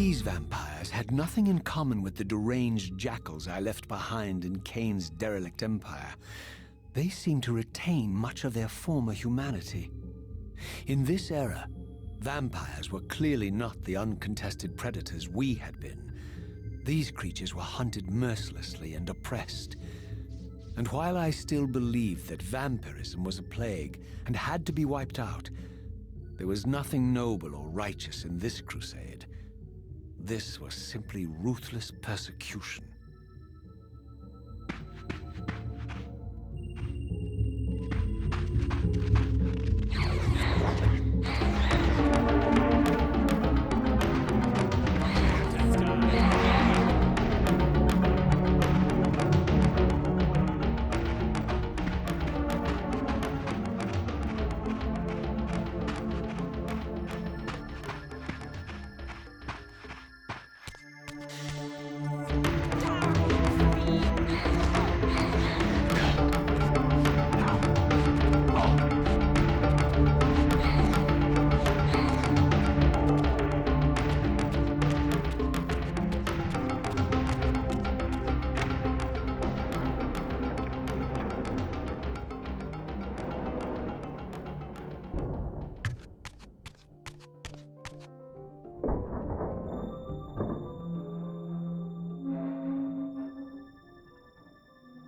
These vampires had nothing in common with the deranged jackals I left behind in Kain's derelict empire. They seemed to retain much of their former humanity. In this era, vampires were clearly not the uncontested predators we had been. These creatures were hunted mercilessly and oppressed. And while I still believed that vampirism was a plague and had to be wiped out, there was nothing noble or righteous in this crusade. This was simply ruthless persecution.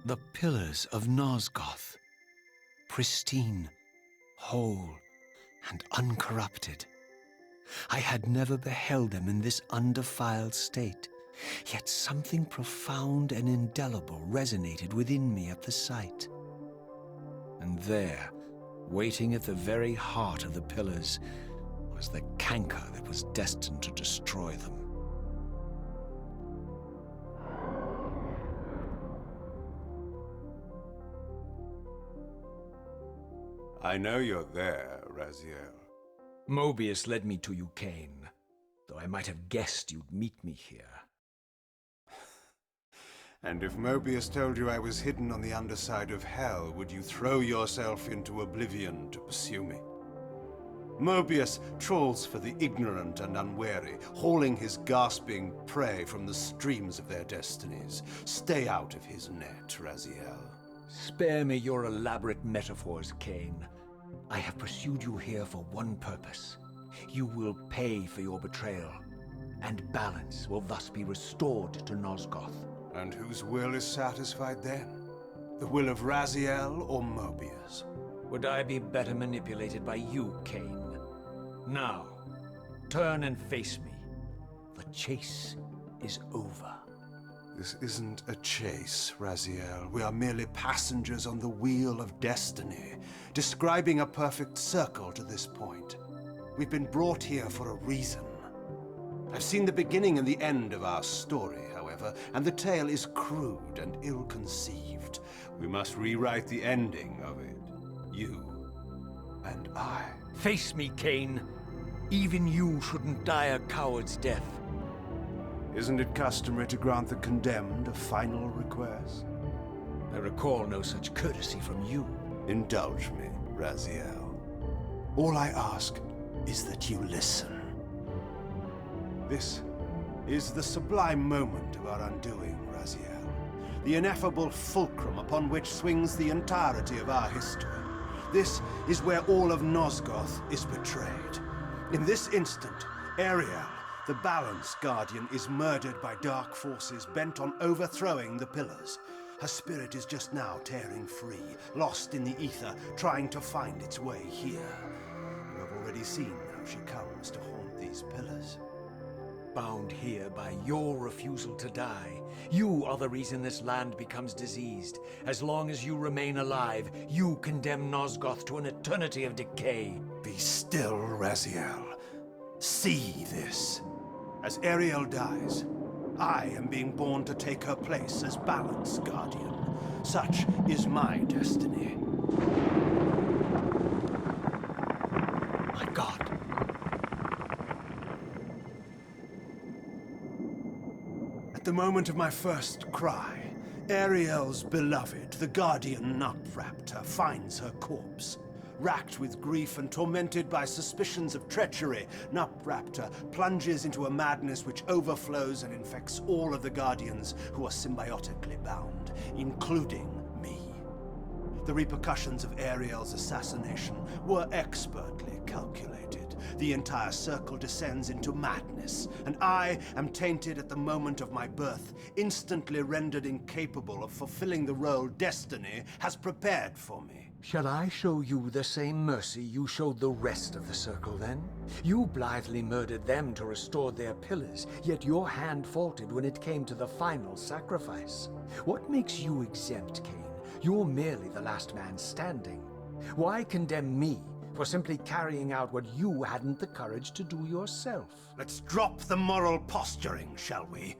The pillars of Nosgoth, pristine, whole, and uncorrupted. I had never beheld them in this undefiled state, yet something profound and indelible resonated within me at the sight. And there, waiting at the very heart of the pillars, was the canker that was destined to destroy them. I know you're there, Raziel. Mobius led me to you, Kain, though I might have guessed you'd meet me here. And if Mobius told you I was hidden on the underside of hell, would you throw yourself into oblivion to pursue me? Mobius trawls for the ignorant and unwary, hauling his gasping prey from the streams of their destinies. Stay out of his net, Raziel. Spare me your elaborate metaphors, Kain. I have pursued you here for one purpose. You will pay for your betrayal, and balance will thus be restored to Nosgoth. And whose will is satisfied then? The will of Raziel or Mobius? Would I be better manipulated by you, Kain? Now, turn and face me. The chase is over. This isn't a chase, Raziel. We are merely passengers on the wheel of destiny, describing a perfect circle to this point. We've been brought here for a reason. I've seen the beginning and the end of our story, however, and the tale is crude and ill-conceived. We must rewrite the ending of it. You and I. Face me, Kain. Even you shouldn't die a coward's death. Isn't it customary to grant the condemned a final request? I recall no such courtesy from you. Indulge me, Raziel. All I ask is that you listen. This is the sublime moment of our undoing, Raziel. The ineffable fulcrum upon which swings the entirety of our history. This is where all of Nosgoth is betrayed. In this instant, Ariel, the Balance Guardian, is murdered by dark forces bent on overthrowing the pillars. Her spirit is just now tearing free, lost in the ether, trying to find its way here. You have already seen how she comes to haunt these pillars. Bound here by your refusal to die. You are the reason this land becomes diseased. As long as you remain alive, you condemn Nosgoth to an eternity of decay. Be still, Raziel. See this. As Ariel dies, I am being born to take her place as Balance Guardian. Such is my destiny. My God. At the moment of my first cry, Ariel's beloved, the Guardian not wrapped her, finds her corpse. Racked with grief and tormented by suspicions of treachery, Nupraptor plunges into a madness which overflows and infects all of the Guardians who are symbiotically bound, including me. The repercussions of Ariel's assassination were expertly calculated. The entire circle descends into madness, and I am tainted at the moment of my birth, instantly rendered incapable of fulfilling the role destiny has prepared for me. Shall I show you the same mercy you showed the rest of the Circle, then? You blithely murdered them to restore their pillars, yet your hand faltered when it came to the final sacrifice. What makes you exempt, Kain? You're merely the last man standing. Why condemn me for simply carrying out what you hadn't the courage to do yourself? Let's drop the moral posturing, shall we?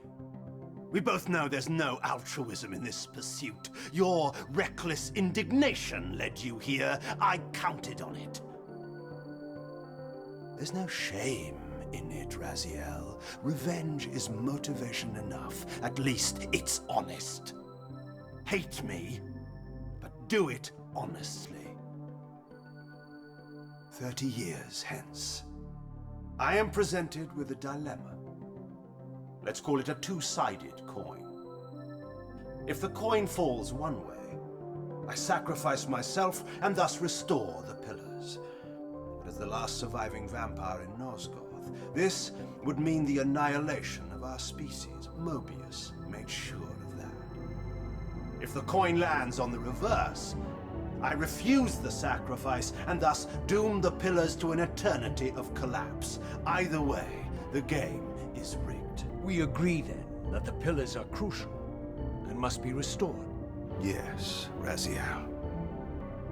We both know there's no altruism in this pursuit. Your reckless indignation led you here. I counted on it. There's no shame in it, Raziel. Revenge is motivation enough. At least it's honest. Hate me, but do it honestly. 30 years hence, I am presented with a dilemma. Let's call it a two-sided coin. If the coin falls one way, I sacrifice myself and thus restore the pillars. But as the last surviving vampire in Nosgoth, this would mean the annihilation of our species. Mobius made sure of that. If the coin lands on the reverse, I refuse the sacrifice and thus doom the pillars to an eternity of collapse. Either way, the game is rigged. We agree, then, that the pillars are crucial and must be restored. Yes, Raziel.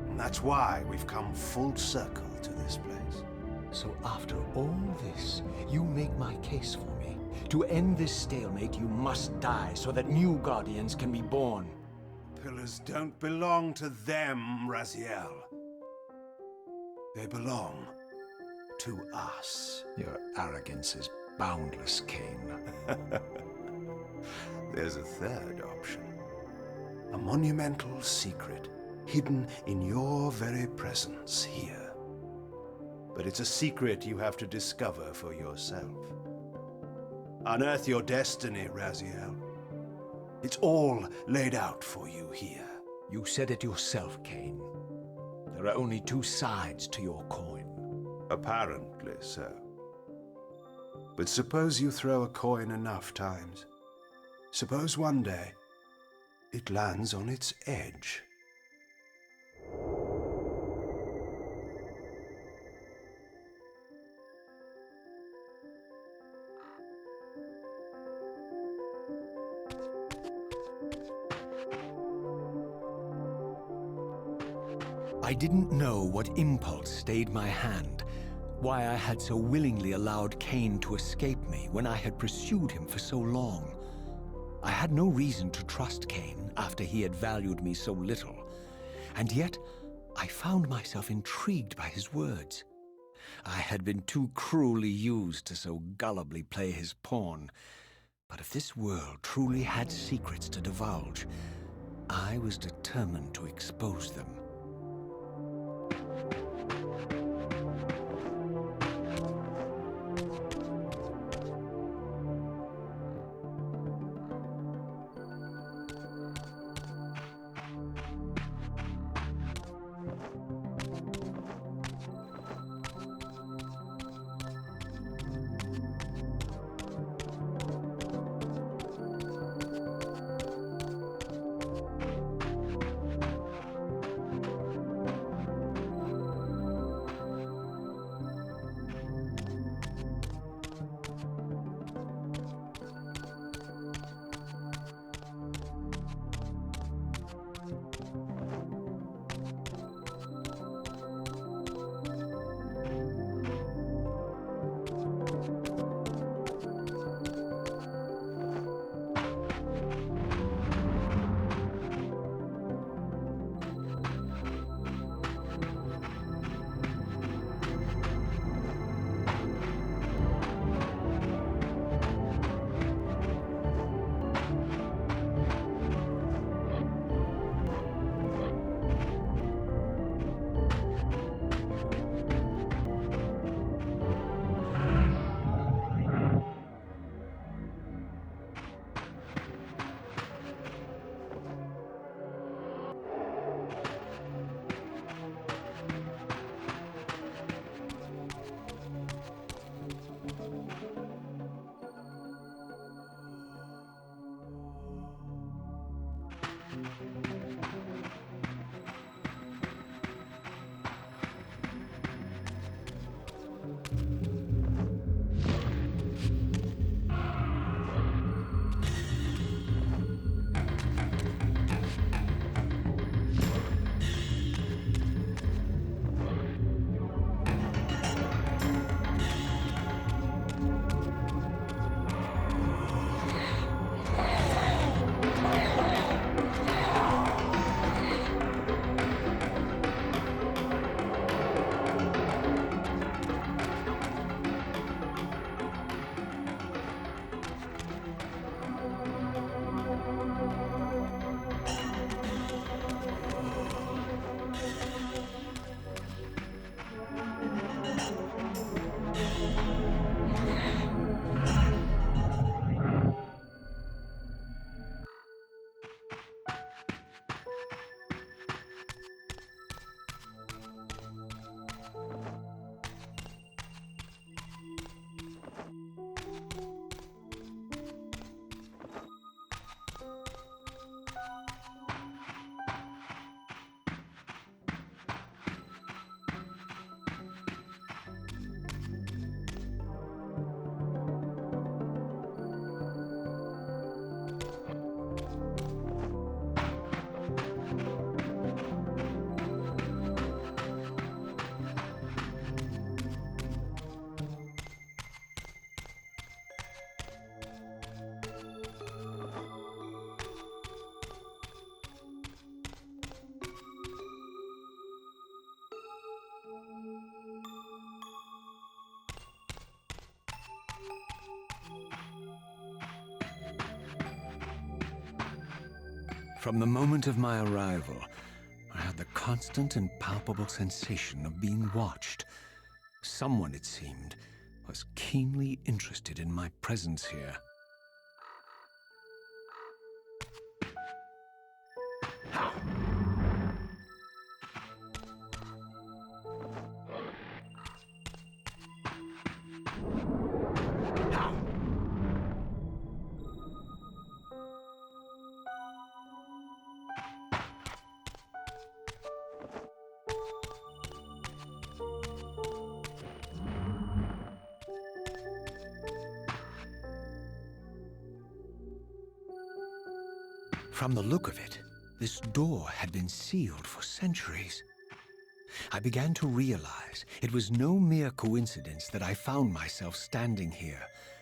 And that's why we've come full circle to this place. So after all this, you make my case for me. To end this stalemate, you must die so that new Guardians can be born. Pillars don't belong to them, Raziel. They belong to us. Your arrogance is boundless, Kain. There's a third option. A monumental secret, hidden in your very presence here. But it's a secret you have to discover for yourself. Unearth your destiny, Raziel. It's all laid out for you here. You said it yourself, Kain. There are only two sides to your coin. Apparently so. But suppose you throw a coin enough times. Suppose one day it lands on its edge. I didn't know what impulse stayed my hand, why I had so willingly allowed Kain to escape me when I had pursued him for so long. I had no reason to trust Kain after he had valued me so little, and yet I found myself intrigued by his words. I had been too cruelly used to so gullibly play his pawn, but if this world truly had secrets to divulge, I was determined to expose them. From the moment of my arrival, I had the constant and palpable sensation of being watched. Someone, it seemed, was keenly interested in my presence here. From the look of it, this door had been sealed for centuries. I began to realize it was no mere coincidence that I found myself standing here,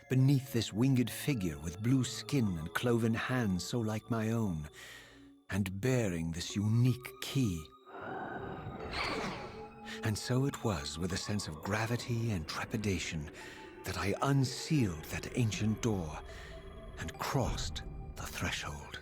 beneath this winged figure with blue skin and cloven hands so like my own, and bearing this unique key. And so it was with a sense of gravity and trepidation that I unsealed that ancient door and crossed the threshold.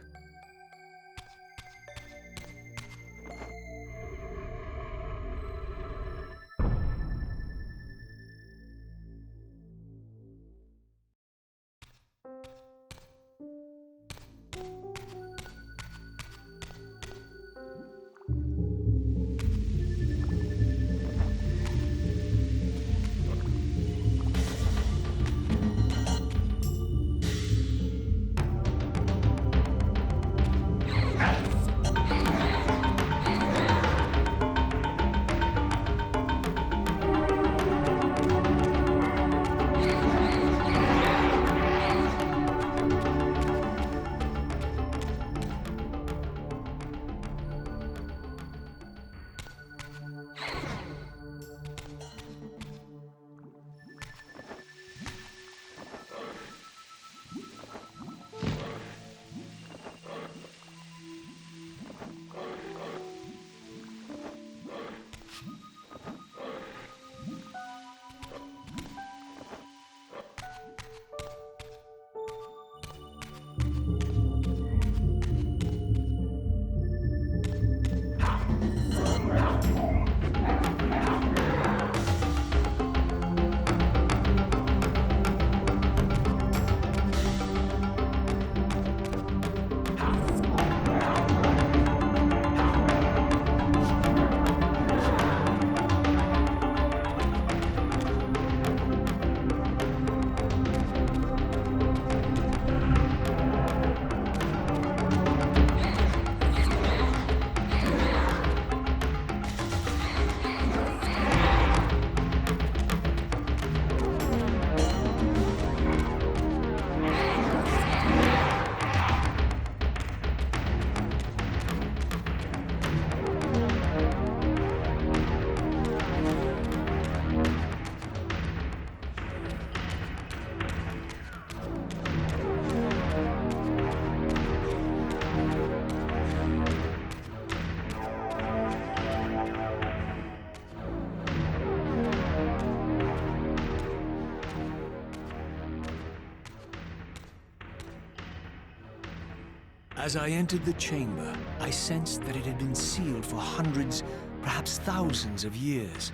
As I entered the chamber, I sensed that it had been sealed for hundreds, perhaps thousands of years.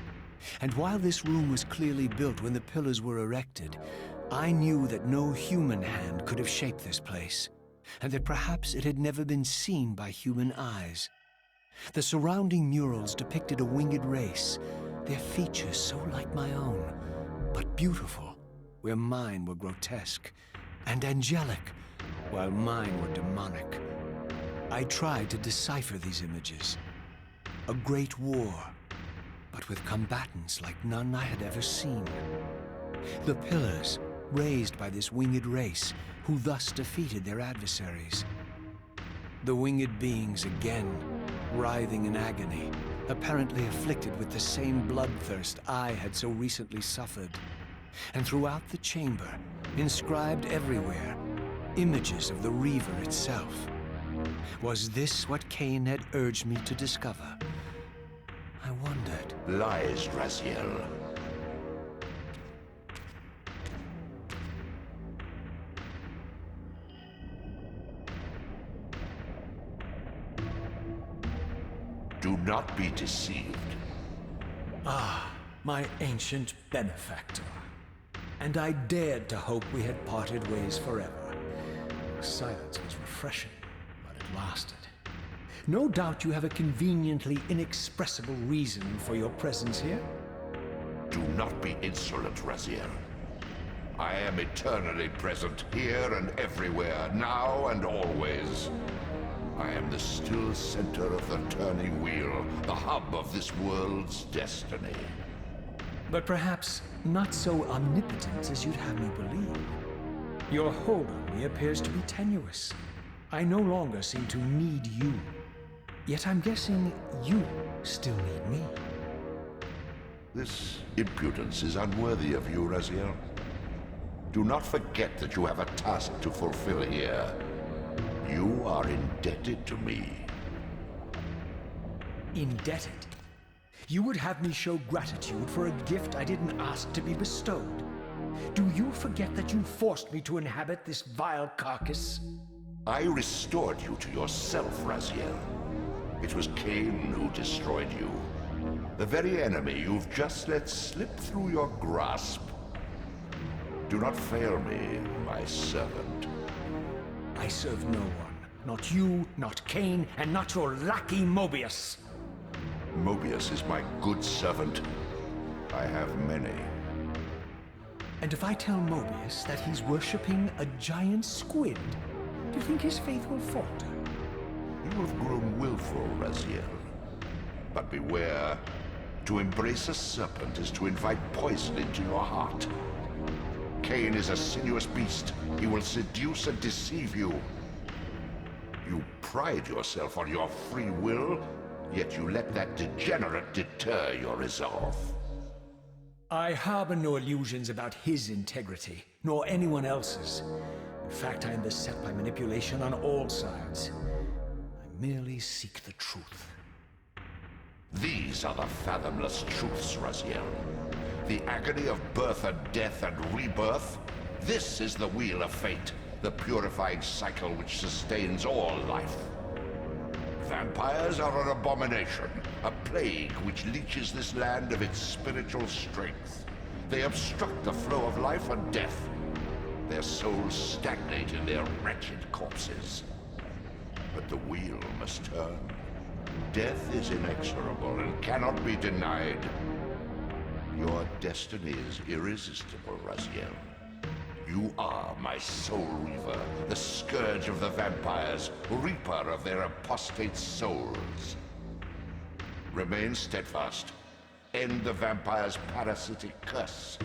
And while this room was clearly built when the pillars were erected, I knew that no human hand could have shaped this place, and that perhaps it had never been seen by human eyes. The surrounding murals depicted a winged race, their features so like my own, but beautiful, where mine were grotesque, and angelic, while mine were demonic. I tried to decipher these images. A great war, but with combatants like none I had ever seen. The pillars, raised by this winged race, who thus defeated their adversaries. The winged beings again, writhing in agony, apparently afflicted with the same bloodthirst I had so recently suffered. And throughout the chamber, inscribed everywhere, images of the Reaver itself. Was this what Kain had urged me to discover? I wondered. Lies, Raziel. not be deceived. My ancient benefactor. And I dared to hope we had parted ways forever. The silence was refreshing, but it lasted. No doubt you have a conveniently inexpressible reason for your presence here. Do not be insolent, Raziel. I am eternally present, here and everywhere, now and always. I am the still center of the turning wheel, the hub of this world's destiny. But perhaps not so omnipotent as you'd have me believe. Your hold on me appears to be tenuous. I no longer seem to need you. Yet I'm guessing you still need me. This impudence is unworthy of you, Raziel. Do not forget that you have a task to fulfill here. You are indebted to me. Indebted? You would have me show gratitude for a gift I didn't ask to be bestowed. Do you forget that you forced me to inhabit this vile carcass? I restored you to yourself, Raziel. It was Kain who destroyed you. The very enemy you've just let slip through your grasp. Do not fail me, my servant. I serve no one. Not you, not Kain, and not your lackey Mobius. Mobius is my good servant. I have many. And if I tell Mobius that he's worshipping a giant squid, do you think his faith will falter? You have grown willful, Raziel. But beware. To embrace a serpent is to invite poison into your heart. Kain is a sinuous beast. He will seduce and deceive you. You pride yourself on your free will, yet you let that degenerate deter your resolve. I harbor no illusions about his integrity, nor anyone else's. In fact, I am beset by manipulation on all sides. I merely seek the truth. These are the fathomless truths, Raziel. The agony of birth and death and rebirth. This is the wheel of fate, the purifying cycle which sustains all life. Vampires are an abomination, a plague which leeches this land of its spiritual strength. They obstruct the flow of life and death. Their souls stagnate in their wretched corpses. But the wheel must turn. Death is inexorable and cannot be denied. Your destiny is irresistible, Raziel. You are my soul Reaver, the scourge of the vampires, reaper of their apostate souls. Remain steadfast, end the vampire's parasitic curse,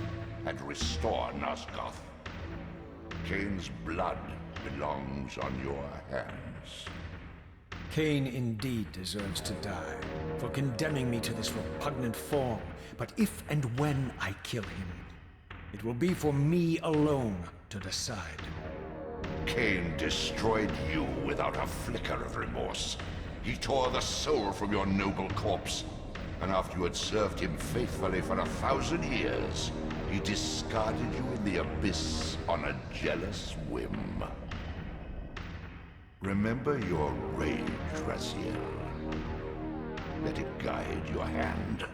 and restore Nosgoth. Kain's blood belongs on your hands. Kain indeed deserves to die for condemning me to this repugnant form. But if and when I kill him, it will be for me alone to decide. Kain destroyed you without a flicker of remorse. He tore the soul from your noble corpse, and after you had served him faithfully for 1,000 years, he discarded you in the abyss on a jealous whim. Remember your rage, Raziel. Let it guide your hand.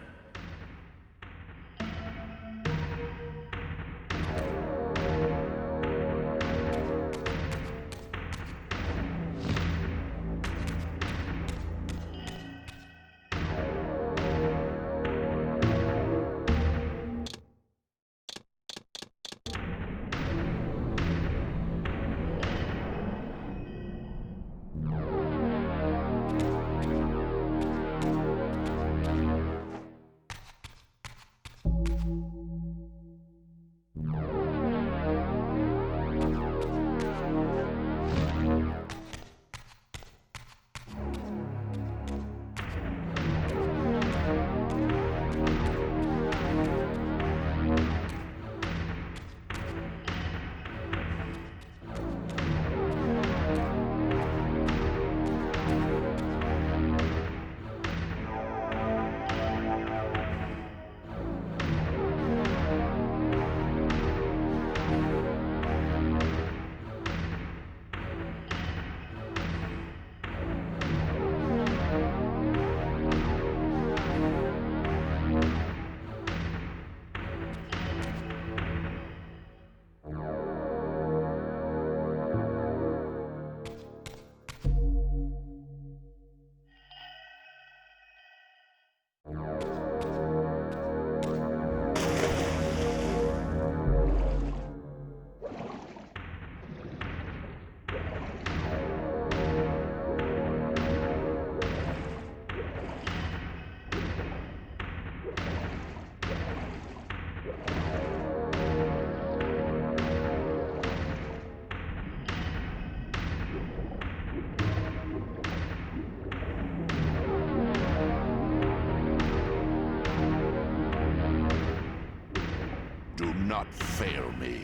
not fail me.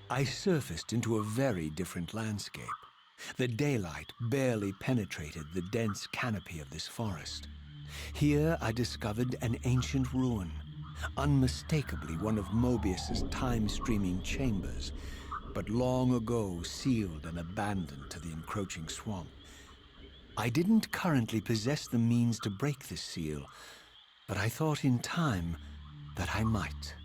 I surfaced into a very different landscape. The daylight barely penetrated the dense canopy of this forest. Here I discovered an ancient ruin, unmistakably one of Mobius's time-streaming chambers, but long ago sealed and abandoned to the encroaching swamp. I didn't currently possess the means to break this seal, but I thought in time that I might.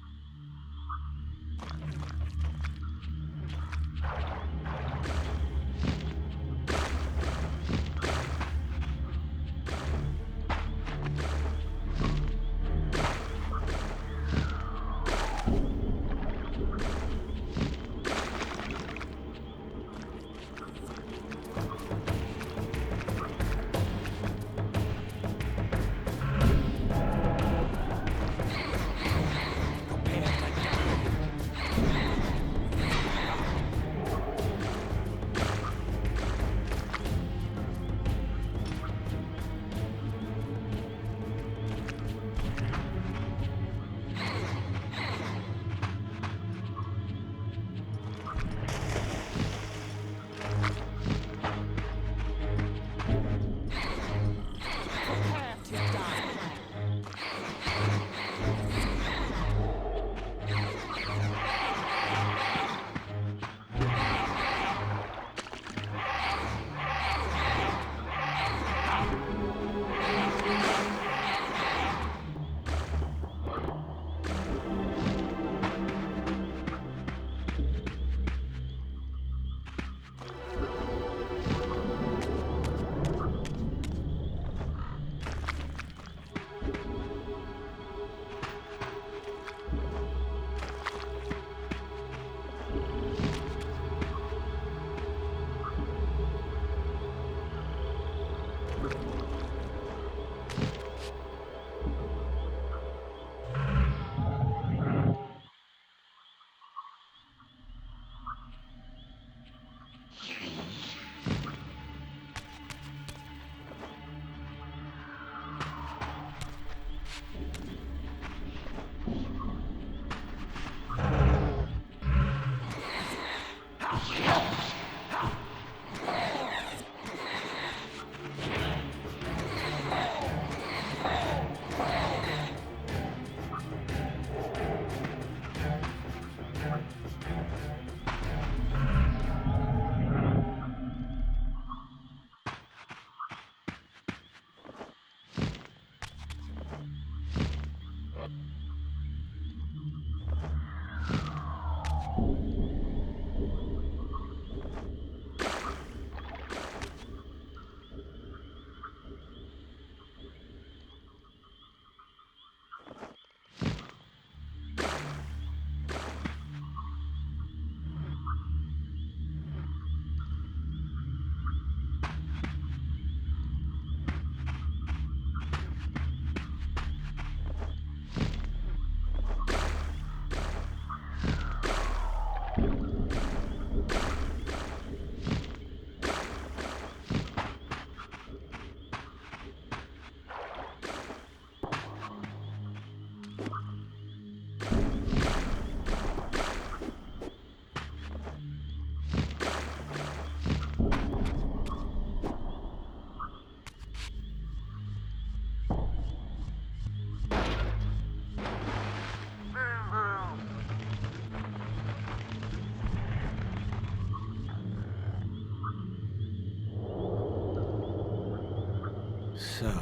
So,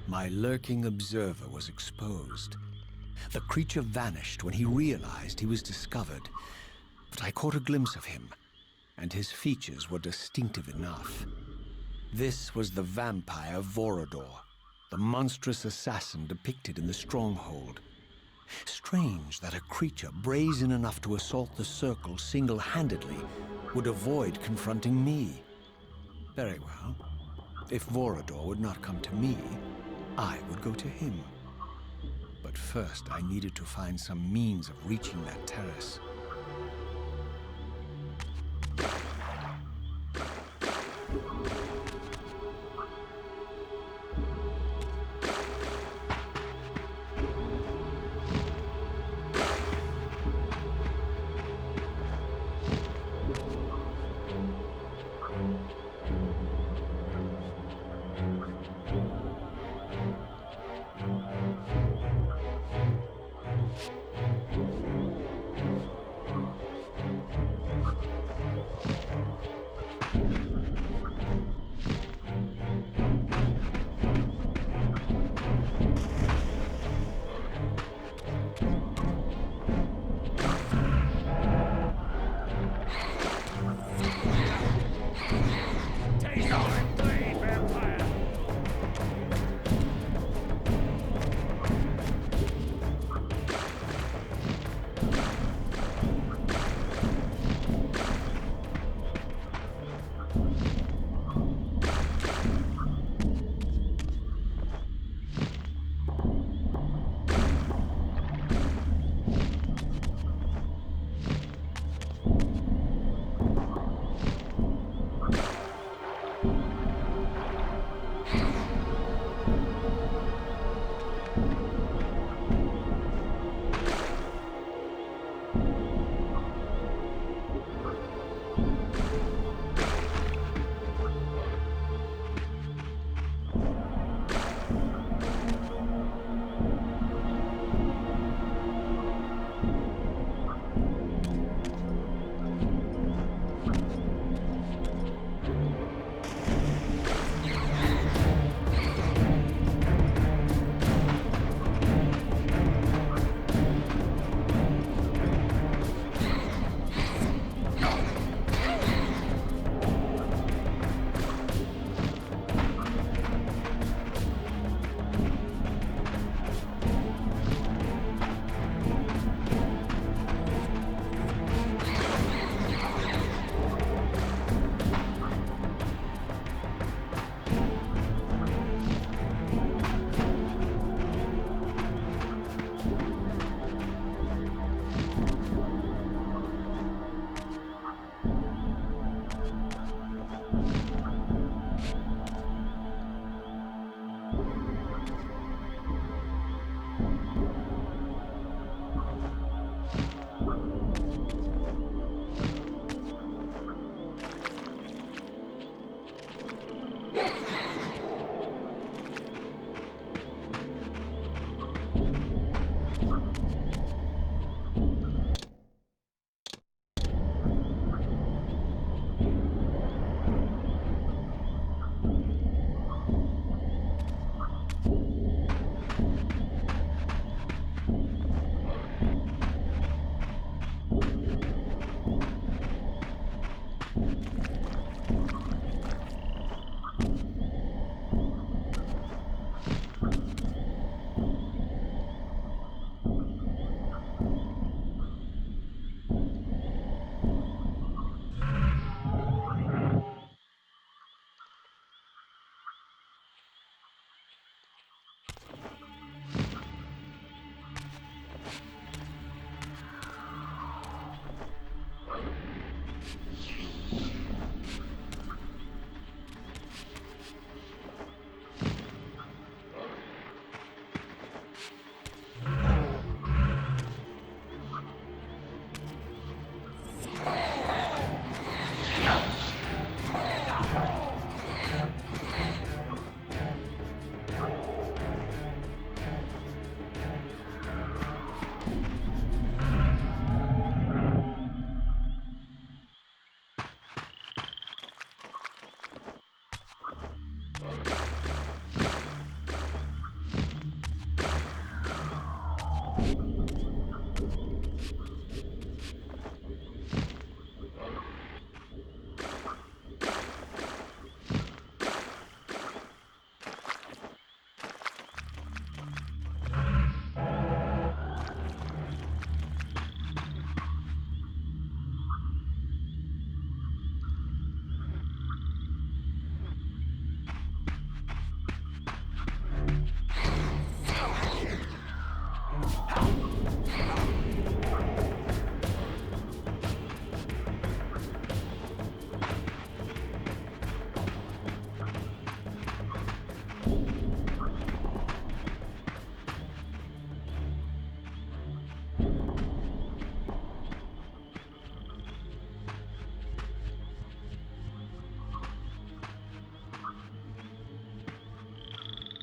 my lurking observer was exposed. The creature vanished when he realized he was discovered, but I caught a glimpse of him, and his features were distinctive enough. This was the vampire Vorador, the monstrous assassin depicted in the stronghold. Strange that a creature brazen enough to assault the Circle single-handedly would avoid confronting me. Very well. If Vorador would not come to me, I would go to him. But first, I needed to find some means of reaching that terrace.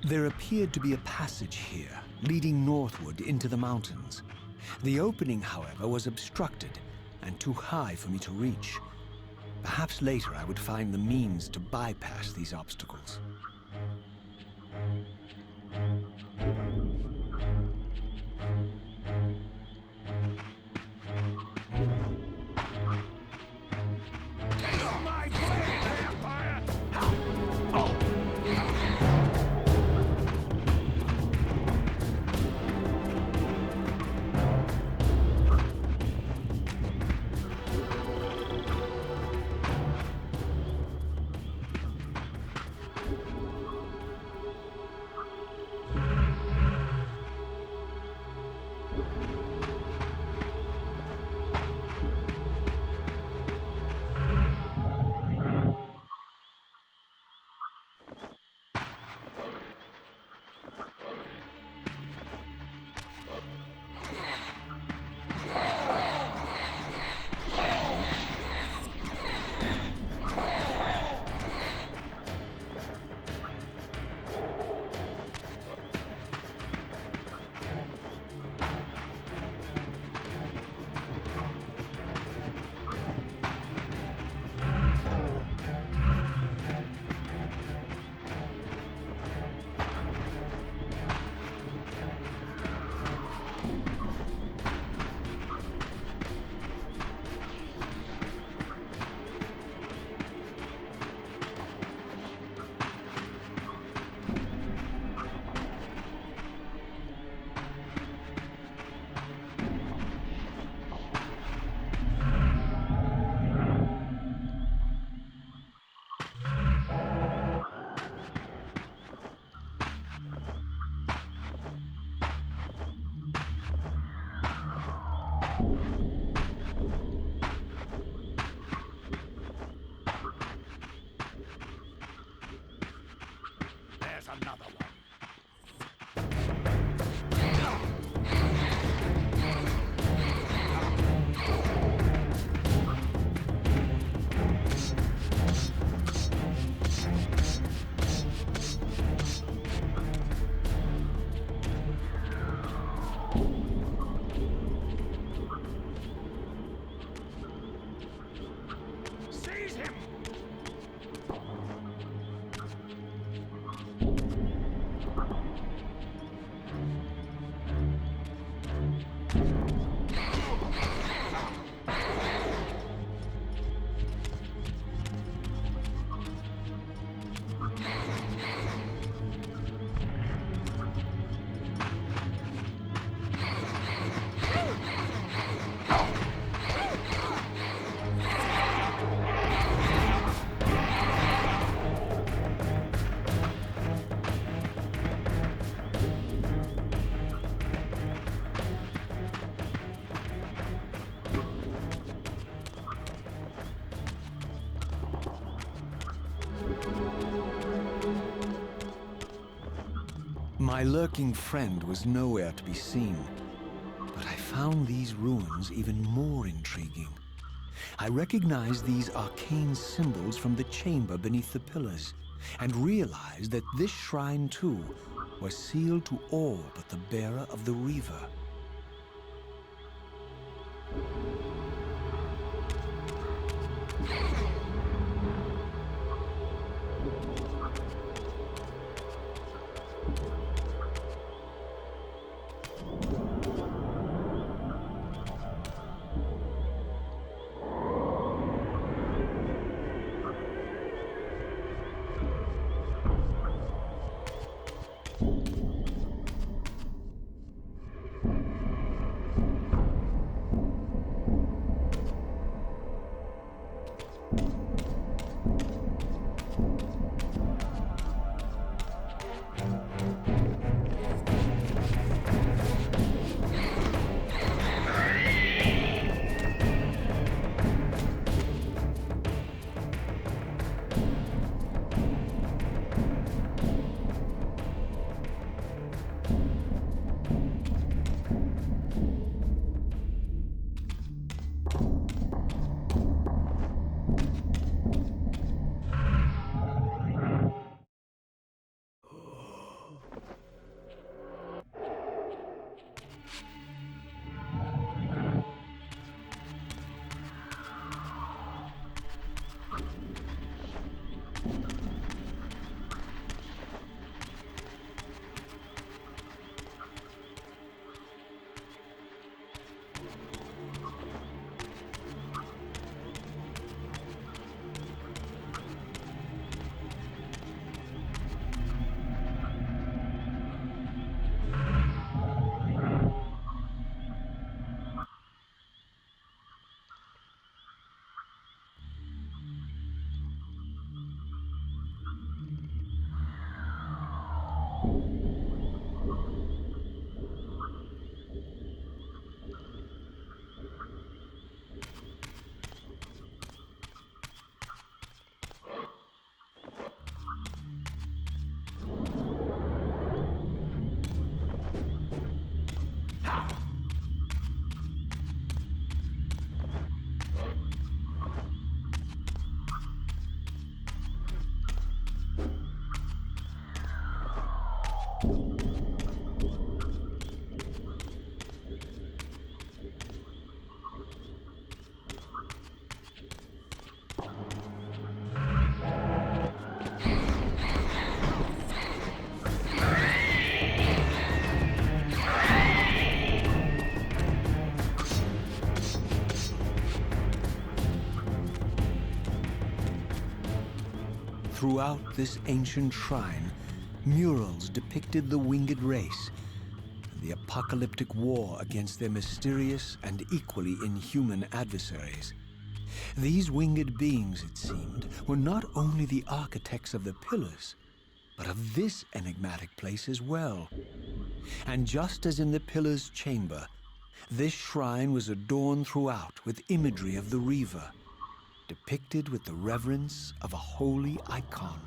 There appeared to be a passage here, leading northward into the mountains. The opening, however, was obstructed and too high for me to reach. Perhaps later I would find the means to bypass these obstacles. Another one. Seize him! My lurking friend was nowhere to be seen, but I found these ruins even more intriguing. I recognized these arcane symbols from the chamber beneath the pillars, and realized that this shrine, too, was sealed to all but the bearer of the Reaver. Throughout this ancient shrine, murals depicted the winged race, the apocalyptic war against their mysterious and equally inhuman adversaries. These winged beings, it seemed, were not only the architects of the pillars, but of this enigmatic place as well. And just as in the pillar's chamber, this shrine was adorned throughout with imagery of the Reaver, depicted with the reverence of a holy icon.